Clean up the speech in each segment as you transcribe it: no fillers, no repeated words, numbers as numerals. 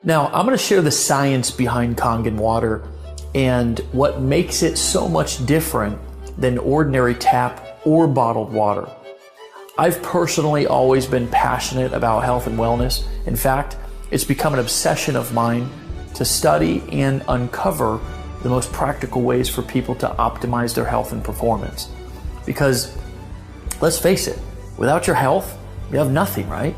Now, I'm going to share the science behind Kangen water and what makes it so much different than ordinary tap or bottled water. I've personally always been passionate about health and wellness. In fact, it's become an obsession of mine to study and uncover the most practical ways for people to optimize their health and performance. Because let's face it, without your health, you have nothing, right?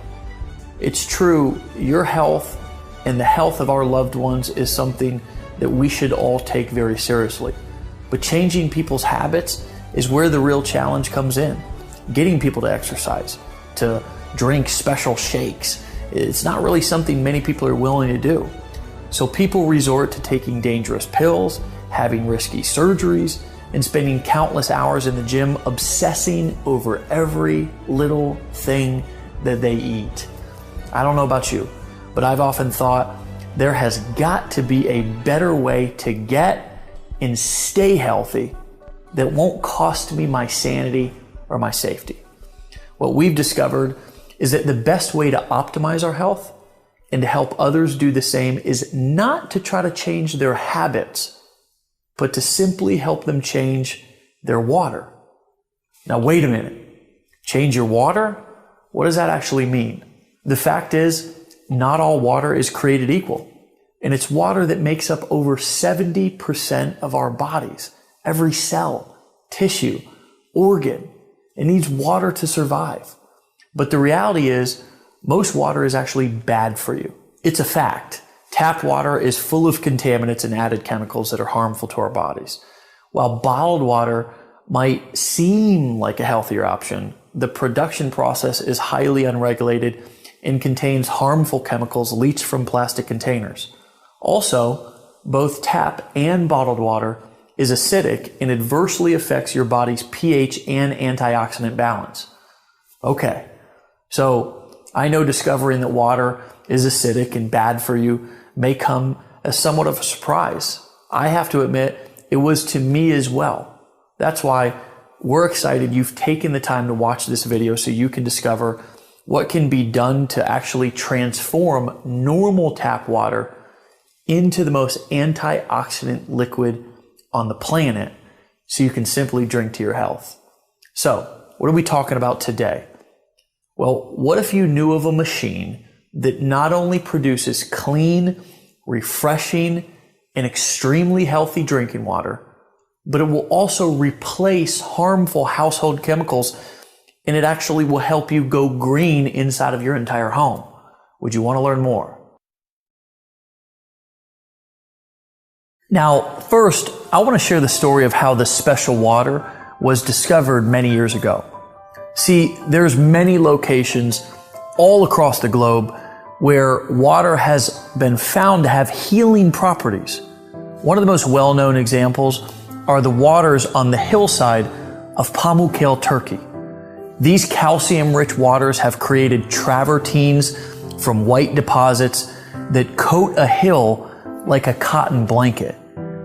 It's true, your health and the health of our loved ones is something that we should all take very seriously. But changing people's habits is where the real challenge comes in. Getting people to exercise, to drink special shakes, it's not really something many people are willing to do. So people resort to taking dangerous pills, having risky surgeries, and spending countless hours in the gym obsessing over every little thing that they eat. I don't know about you, but I've often thought there has got to be a better way to get and stay healthy that won't cost me my sanity or my safety. What we've discovered is that the best way to optimize our health and to help others do the same is not to try to change their habits, but to simply help them change their water. Now, wait a minute. Change your water? What does that actually mean? The fact is, not all water is created equal. And it's water that makes up over 70% of our bodies. Every cell, tissue, organ, it needs water to survive. But the reality is, most water is actually bad for you. It's a fact. Tap water is full of contaminants and added chemicals that are harmful to our bodies. While bottled water might seem like a healthier option, the production process is highly unregulated and contains harmful chemicals leached from plastic containers. Also, both tap and bottled water is acidic and adversely affects your body's pH and antioxidant balance. Okay, so I know discovering that water is acidic and bad for you may come as somewhat of a surprise. I have to admit, it was to me as well. That's why we're excited you've taken the time to watch this video so you can discover what can be done to actually transform normal tap water into the most antioxidant liquid on the planet so you can simply drink to your health. So, what are we talking about today? Well, what if you knew of a machine that not only produces clean, refreshing, and extremely healthy drinking water, but it will also replace harmful household chemicals, and it actually will help you go green inside of your entire home? Would you want to learn more? Now, first, I want to share the story of how this special water was discovered many years ago. See, there's many locations all across the globe where water has been found to have healing properties. One of the most well-known examples are the waters on the hillside of Pamukkale, Turkey. These calcium-rich waters have created travertines from white deposits that coat a hill like a cotton blanket.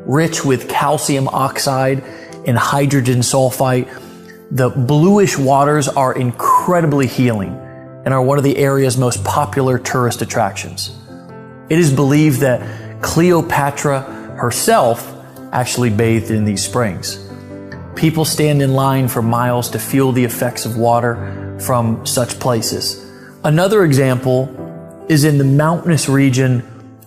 Rich with calcium oxide and hydrogen sulfite, the bluish waters are incredibly healing and are one of the area's most popular tourist attractions. It is believed that Cleopatra herself actually bathed in these springs. People stand in line for miles to feel the effects of water from such places. Another example is in the mountainous region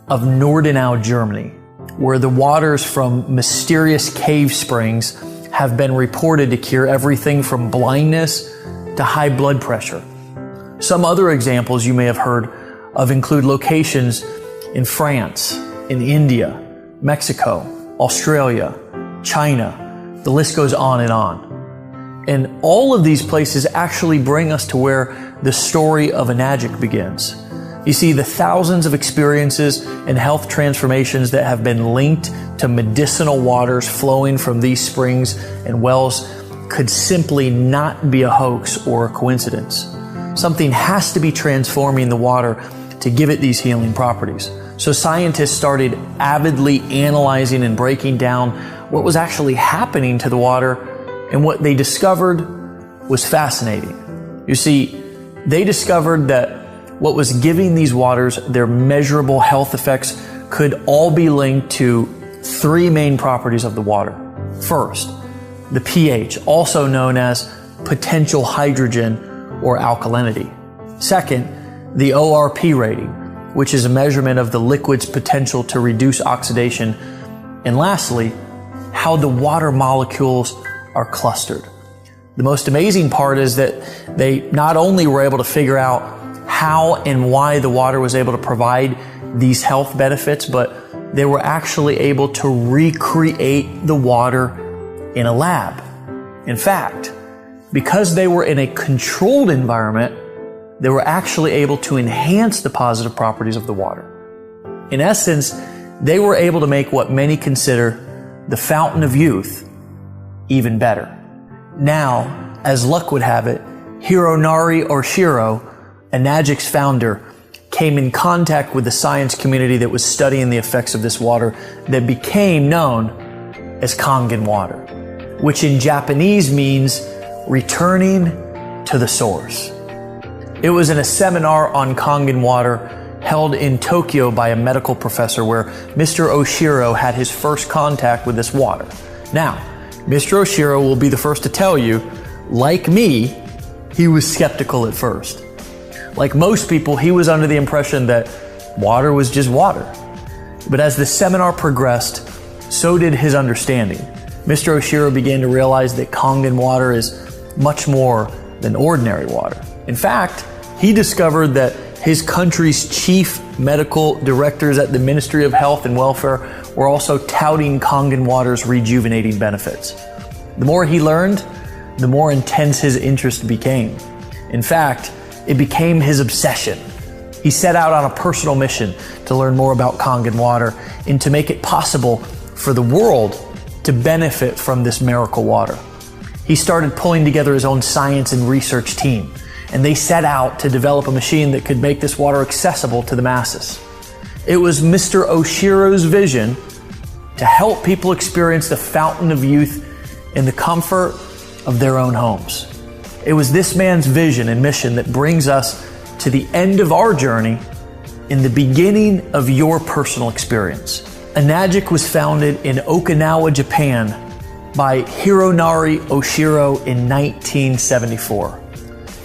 of Nordenau, Germany, where the waters from mysterious cave springs have been reported to cure everything from blindness to high blood pressure. Some other examples you may have heard of include locations in France, in India, Mexico, Australia, China. The list goes on and on. And all of these places actually bring us to where the story of Enagic begins. You see, the thousands of experiences and health transformations that have been linked to medicinal waters flowing from these springs and wells could simply not be a hoax or a coincidence. Something has to be transforming the water to give it these healing properties. So scientists started avidly analyzing and breaking down what was actually happening to the water, and what they discovered was fascinating. You see, they discovered that what was giving these waters their measurable health effects could all be linked to three main properties of the water. First, the pH, also known as potential hydrogen or alkalinity. Second, the ORP rating, which is a measurement of the liquid's potential to reduce oxidation. And lastly, how the water molecules are clustered. The most amazing part is that they not only were able to figure out how and why the water was able to provide these health benefits, but they were actually able to recreate the water in a lab. In fact, because they were in a controlled environment, they were actually able to enhance the positive properties of the water. In essence, they were able to make what many consider the fountain of youth even better. Now, as luck would have it, Hironori Oshiro, Enagic's founder, came in contact with the science community that was studying the effects of this water that became known as Kangen water, which in Japanese means returning to the source. It was in a seminar on Kangen water held in Tokyo by a medical professor where Mr. Oshiro had his first contact with this water. Now, Mr. Oshiro will be the first to tell you, like me, he was skeptical at first. Like most people, he was under the impression that water was just water. But as the seminar progressed, so did his understanding. Mr. Oshiro began to realize that Kangen water is much more than ordinary water. In fact, he discovered that his country's chief medical directors at the Ministry of Health and Welfare were also touting Kangen water's rejuvenating benefits. The more he learned, the more intense his interest became. In fact, it became his obsession. He set out on a personal mission to learn more about Kangen water and to make it possible for the world to benefit from this miracle water. He started pulling together his own science and research team, and they set out to develop a machine that could make this water accessible to the masses. It was Mr. Oshiro's vision to help people experience the fountain of youth in the comfort of their own homes. It was this man's vision and mission that brings us to the end of our journey in the beginning of your personal experience. Enagic was founded in Okinawa, Japan by Hironori Oshiro in 1974.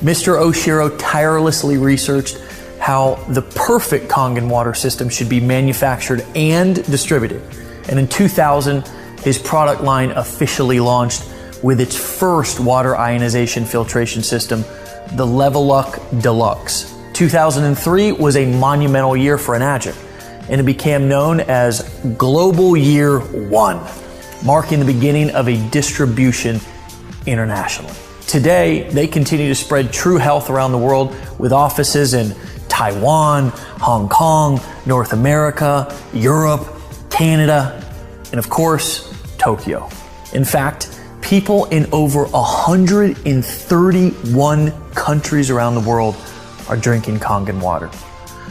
Mr. Oshiro tirelessly researched how the perfect Kangen water system should be manufactured and distributed. And in 2000, his product line officially launched with its first water ionization filtration system, the Leveluck Deluxe. 2003 was a monumental year for Enagic, and it became known as Global Year 1, marking the beginning of a distribution internationally. Today, they continue to spread true health around the world with offices in Taiwan, Hong Kong, North America, Europe, Canada, and of course, Tokyo. In fact, people in over 131 countries around the world are drinking Kangen water.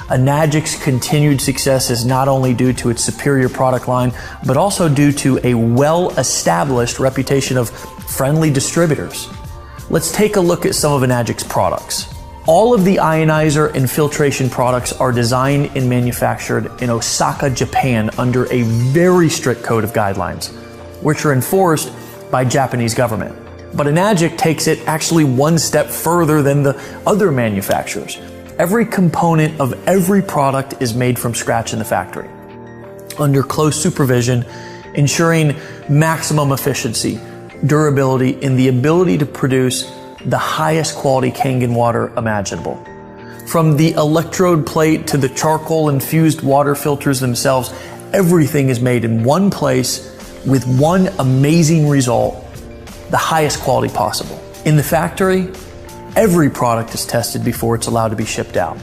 Enagic's continued success is not only due to its superior product line, but also due to a well-established reputation of friendly distributors. Let's take a look at some of Enagic's products. All of the ionizer and filtration products are designed and manufactured in Osaka, Japan under a very strict code of guidelines, which are enforced by Japanese government. But Enagic takes it actually one step further than the other manufacturers. Every component of every product is made from scratch in the factory, under close supervision, ensuring maximum efficiency, durability, and the ability to produce the highest quality Kangen water imaginable. From the electrode plate to the charcoal infused water filters themselves, everything is made in one place with one amazing result, the highest quality possible. In the factory, every product is tested before it's allowed to be shipped out.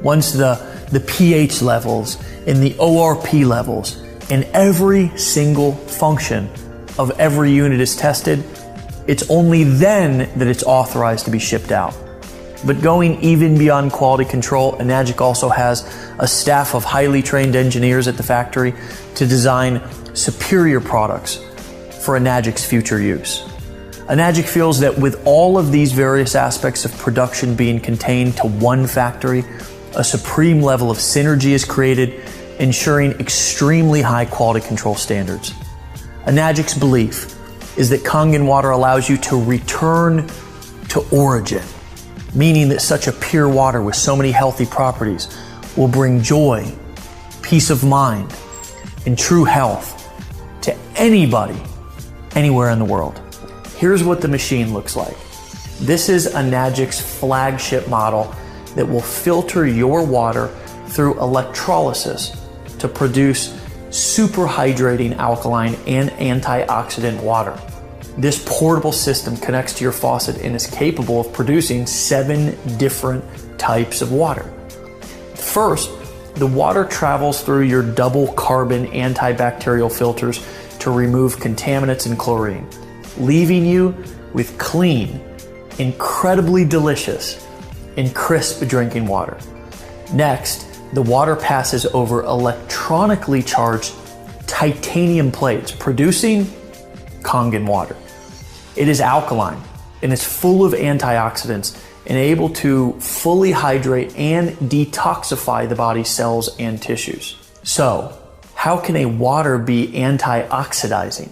Once the pH levels and the ORP levels and every single function of every unit is tested, it's only then that it's authorized to be shipped out. But going even beyond quality control, Enagic also has a staff of highly trained engineers at the factory to design superior products for Enagic's future use. Enagic feels that with all of these various aspects of production being contained to one factory, A supreme level of synergy is created, ensuring extremely high quality control standards. Enagic's belief is that Kangen water allows you to return to origin, meaning that such a pure water with so many healthy properties will bring joy, peace of mind, and true health to anybody, anywhere in the world. Here's what the machine looks like. This is Enagic's flagship model that will filter your water through electrolysis to produce super hydrating alkaline and antioxidant water. This portable system connects to your faucet and is capable of producing 7 different types of water. First, the water travels through your double carbon antibacterial filters to remove contaminants and chlorine, leaving you with clean, incredibly delicious, and crisp drinking water. Next, the water passes over electronically charged titanium plates, producing Kangen water. It is alkaline and it's full of antioxidants and able to fully hydrate and detoxify the body's cells and tissues. So, how can a water be antioxidizing?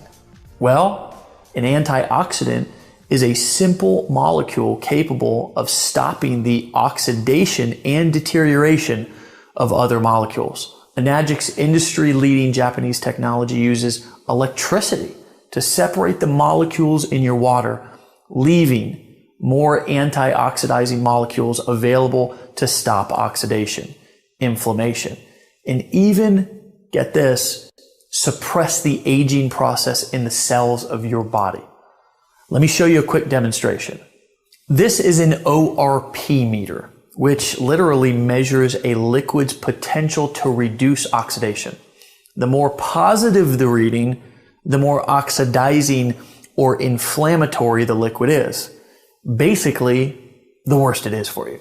Well, an antioxidant is a simple molecule capable of stopping the oxidation and deterioration of other molecules. Enagic's industry-leading Japanese technology uses electricity to separate the molecules in your water, leaving more antioxidizing molecules available to stop oxidation, inflammation, and even, get this, suppress the aging process in the cells of your body. Let me show you a quick demonstration. This is an ORP meter, which literally measures a liquid's potential to reduce oxidation. The more positive the reading, the more oxidizing or inflammatory the liquid is. Basically, the worse it is for you.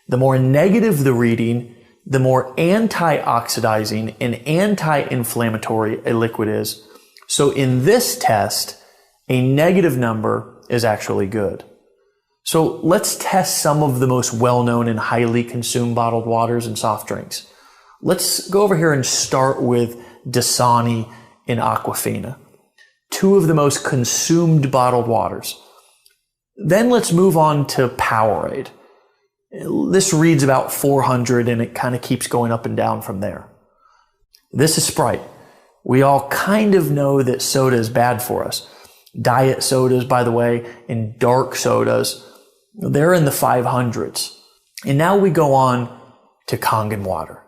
The more negative the reading, the more antioxidizing and anti-inflammatory a liquid is. So in this test, a negative number is actually good. So let's test some of the most well-known and highly consumed bottled waters and soft drinks. Let's go over here and start with Dasani and Aquafina, 2 of the most consumed bottled waters. Then let's move on to Powerade. This reads about 400 and it kind of keeps going up and down from there. This is Sprite. We all kind of know that soda is bad for us. Diet sodas, by the way, and dark sodas, they're in the 500s. And now we go on to Kangen water.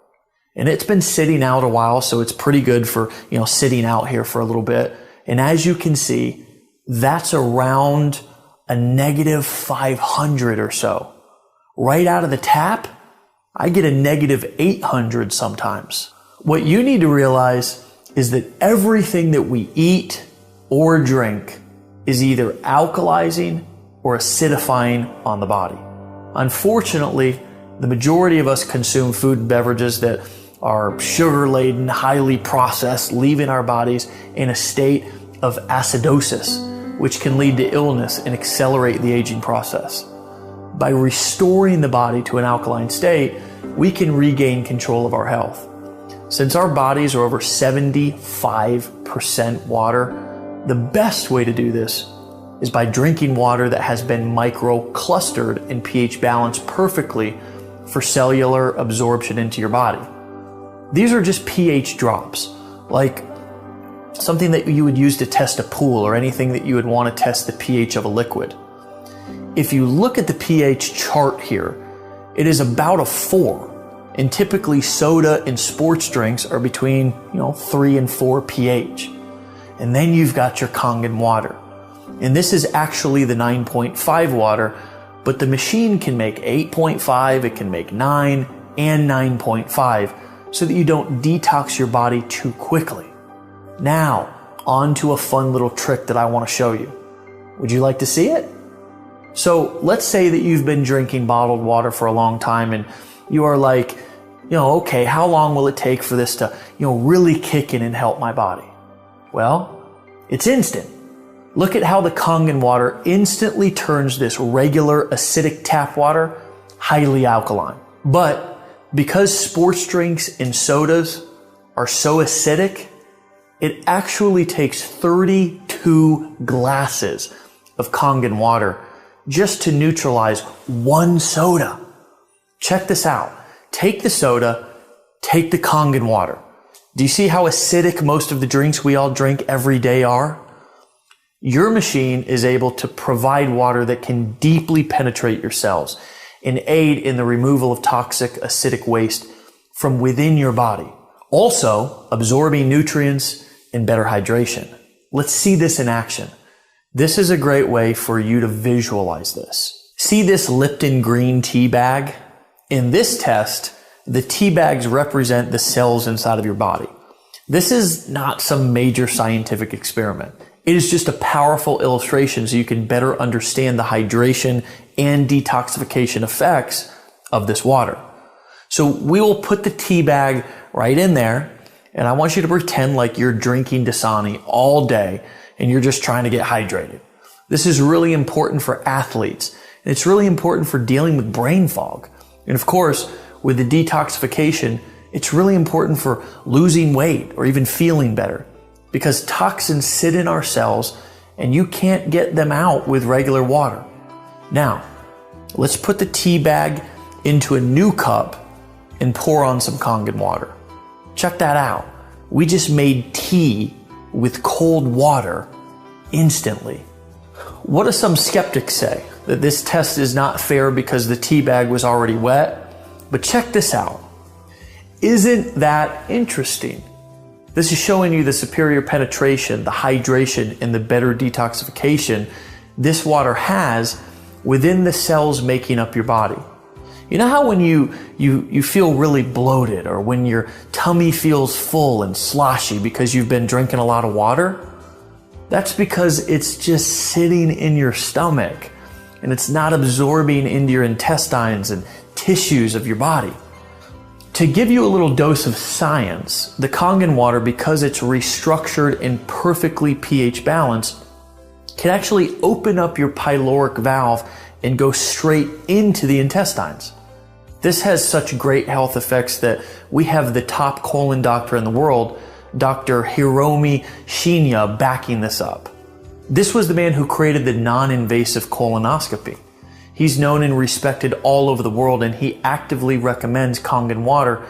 And it's been sitting out a while, so it's pretty good for, sitting out here for a little bit. And as you can see, that's around a negative 500 or so. Right out of the tap, I get a negative 800 sometimes. What you need to realize is that everything that we eat or drink is either alkalizing or acidifying on the body. Unfortunately, the majority of us consume food and beverages that are sugar-laden, highly processed, leaving our bodies in a state of acidosis, which can lead to illness and accelerate the aging process. By restoring the body to an alkaline state, we can regain control of our health. Since our bodies are over 75% water, the best way to do this is by drinking water that has been micro-clustered and pH balanced perfectly for cellular absorption into your body. These are just pH drops, like something that you would use to test a pool or anything that you would want to test the pH of a liquid. If you look at the pH chart here, it is about a 4. And typically soda and sports drinks are between, 3 and 4 pH. And then you've got your Kangen water. And this is actually the 9.5 water, but the machine can make 8.5, it can make 9 and 9.5 so that you don't detox your body too quickly. Now, on to a fun little trick that I want to show you. Would you like to see it? So let's say that you've been drinking bottled water for a long time and you are like, okay, how long will it take for this to, really kick in and help my body? Well, it's instant. Look at how the Kangen water instantly turns this regular acidic tap water highly alkaline. But Because sports drinks and sodas are so acidic, it actually takes 32 glasses of Kangen water just to neutralize one soda. Check this out. Take the soda, take the Kangen water. Do you see how acidic most of the drinks we all drink every day are? Your machine is able to provide water that can deeply penetrate your cells and aid in the removal of toxic acidic waste from within your body, also absorbing nutrients and better hydration. Let's see this in action. This is a great way for you to visualize this. See this Lipton green tea bag? In this test, the tea bags represent the cells inside of your body. This is not some major scientific experiment. It is just a powerful illustration so you can better understand the hydration and detoxification effects of this water. So we will put the tea bag right in there, and I want you to pretend like you're drinking Dasani all day and you're just trying to get hydrated. This is really important for athletes, and it's really important for dealing with brain fog. And of course, with the detoxification, it's really important for losing weight or even feeling better, because toxins sit in our cells and you can't get them out with regular water. Now, let's put the tea bag into a new cup and pour on some Kangen water. Check that out. We just made tea with cold water instantly. What do some skeptics say? That this test is not fair because the tea bag was already wet? But check this out. Isn't that interesting? This is showing you the superior penetration, the hydration, and the better detoxification this water has within the cells making up your body. You know how when you feel really bloated, or when your tummy feels full and sloshy because you've been drinking a lot of water? That's because it's just sitting in your stomach and it's not absorbing into your intestines and tissues of your body. To give you a little dose of science, the Kangen water, because it's restructured and perfectly pH balanced, can actually open up your pyloric valve and go straight into the intestines. This has such great health effects that we have the top colon doctor in the world, Dr. Hiromi Shinya, backing this up. This was the man who created the non-invasive colonoscopy. He's known and respected all over the world, and he actively recommends Kangen water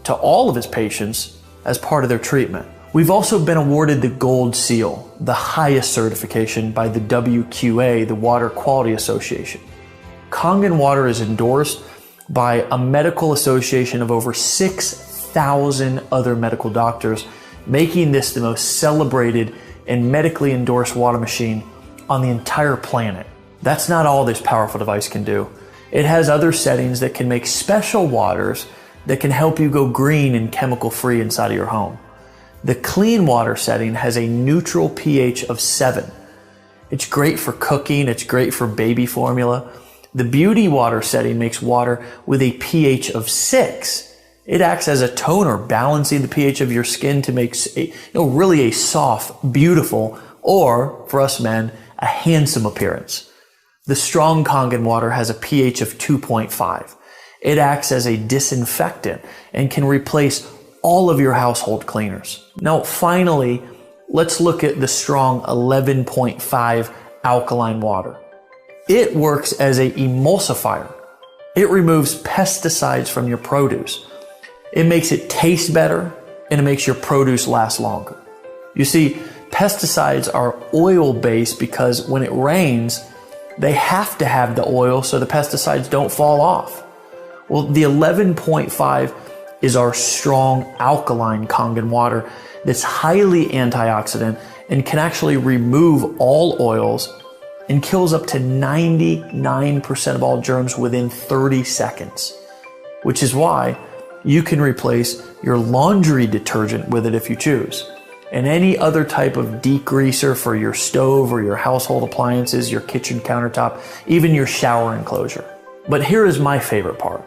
to all of his patients as part of their treatment. We've also been awarded the Gold Seal, the highest certification by the WQA, the Water Quality Association. Kangen water is endorsed by a medical association of over 6,000 other medical doctors, making this the most celebrated and medically endorsed water machine on the entire planet. That's not all this powerful device can do. It has other settings that can make special waters that can help you go green and chemical free inside of your home. The clean water setting has a neutral pH of 7. It's great for cooking, it's great for baby formula. The beauty water setting makes water with a pH of 6. It acts as a toner, balancing the pH of your skin to make really a soft, beautiful, or for us men, a handsome appearance. The strong Kangen water has a pH of 2.5. It acts as a disinfectant and can replace all of your household cleaners. Now, finally, let's look at the strong 11.5 alkaline water. It works as an emulsifier. It removes pesticides from your produce. It makes it taste better, and it makes your produce last longer. You see, pesticides are oil-based because when it rains, they have to have the oil so the pesticides don't fall off. Well, the 11.5 is our strong alkaline Kangen water that's highly antioxidant and can actually remove all oils and kills up to 99% of all germs within 30 seconds, which is why you can replace your laundry detergent with it if you choose, and any other type of degreaser for your stove or your household appliances, your kitchen countertop, even your shower enclosure. But here is my favorite part.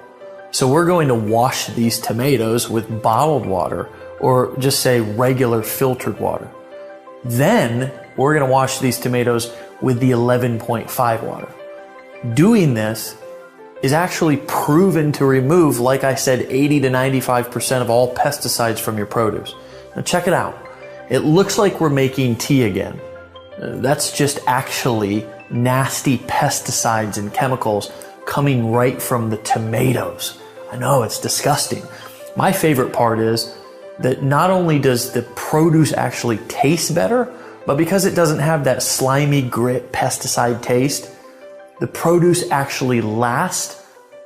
So we're going to wash these tomatoes with bottled water, or just say regular filtered water. Then we're going to wash these tomatoes with the 11.5 water. Doing this is actually proven to remove, like I said, 80 to 95% of all pesticides from your produce. Now check it out. It looks like we're making tea again. That's just actually nasty pesticides and chemicals coming right from the tomatoes. I know, it's disgusting. My favorite part is that not only does the produce actually taste better, but because it doesn't have that slimy grit pesticide taste, the produce actually lasts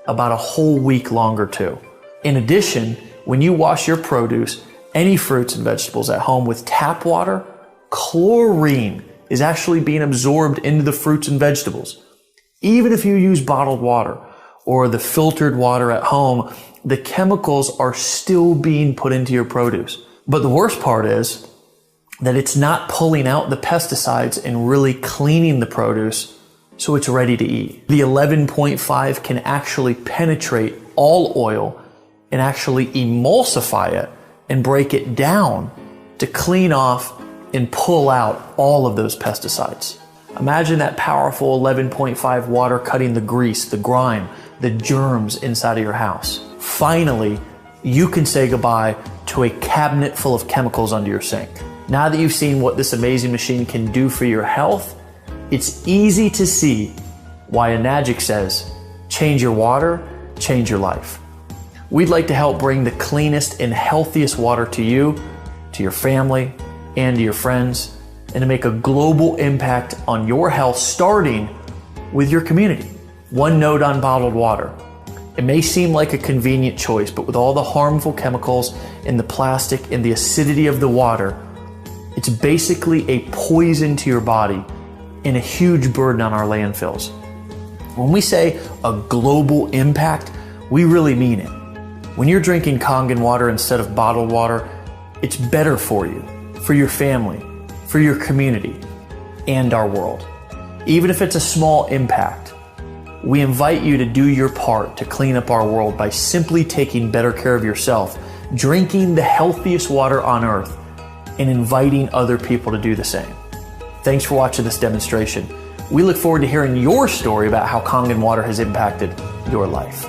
about a whole week longer too. In addition, when you wash your produce, any fruits and vegetables at home with tap water, chlorine is actually being absorbed into the fruits and vegetables. Even if you use bottled water or the filtered water at home, the chemicals are still being put into your produce. But the worst part is that it's not pulling out the pesticides and really cleaning the produce so it's ready to eat. The 11.5 can actually penetrate all oil and actually emulsify it and break it down to clean off and pull out all of those pesticides. Imagine that powerful 11.5 water cutting the grease, the grime, the germs inside of your house. Finally, you can say goodbye to a cabinet full of chemicals under your sink. Now that you've seen what this amazing machine can do for your health, it's easy to see why Enagic says, change your water, change your life. We'd like to help bring the cleanest and healthiest water to you, to your family, and to your friends, and to make a global impact on your health, starting with your community. One note on bottled water. It may seem like a convenient choice, but with all the harmful chemicals in the plastic and the acidity of the water, it's basically a poison to your body and a huge burden on our landfills. When we say a global impact, we really mean it. When you're drinking Kangen water instead of bottled water, it's better for you, for your family, for your community, and our world. Even if it's a small impact, we invite you to do your part to clean up our world by simply taking better care of yourself, drinking the healthiest water on earth, and inviting other people to do the same. Thanks for watching this demonstration. We look forward to hearing your story about how Kangen water has impacted your life.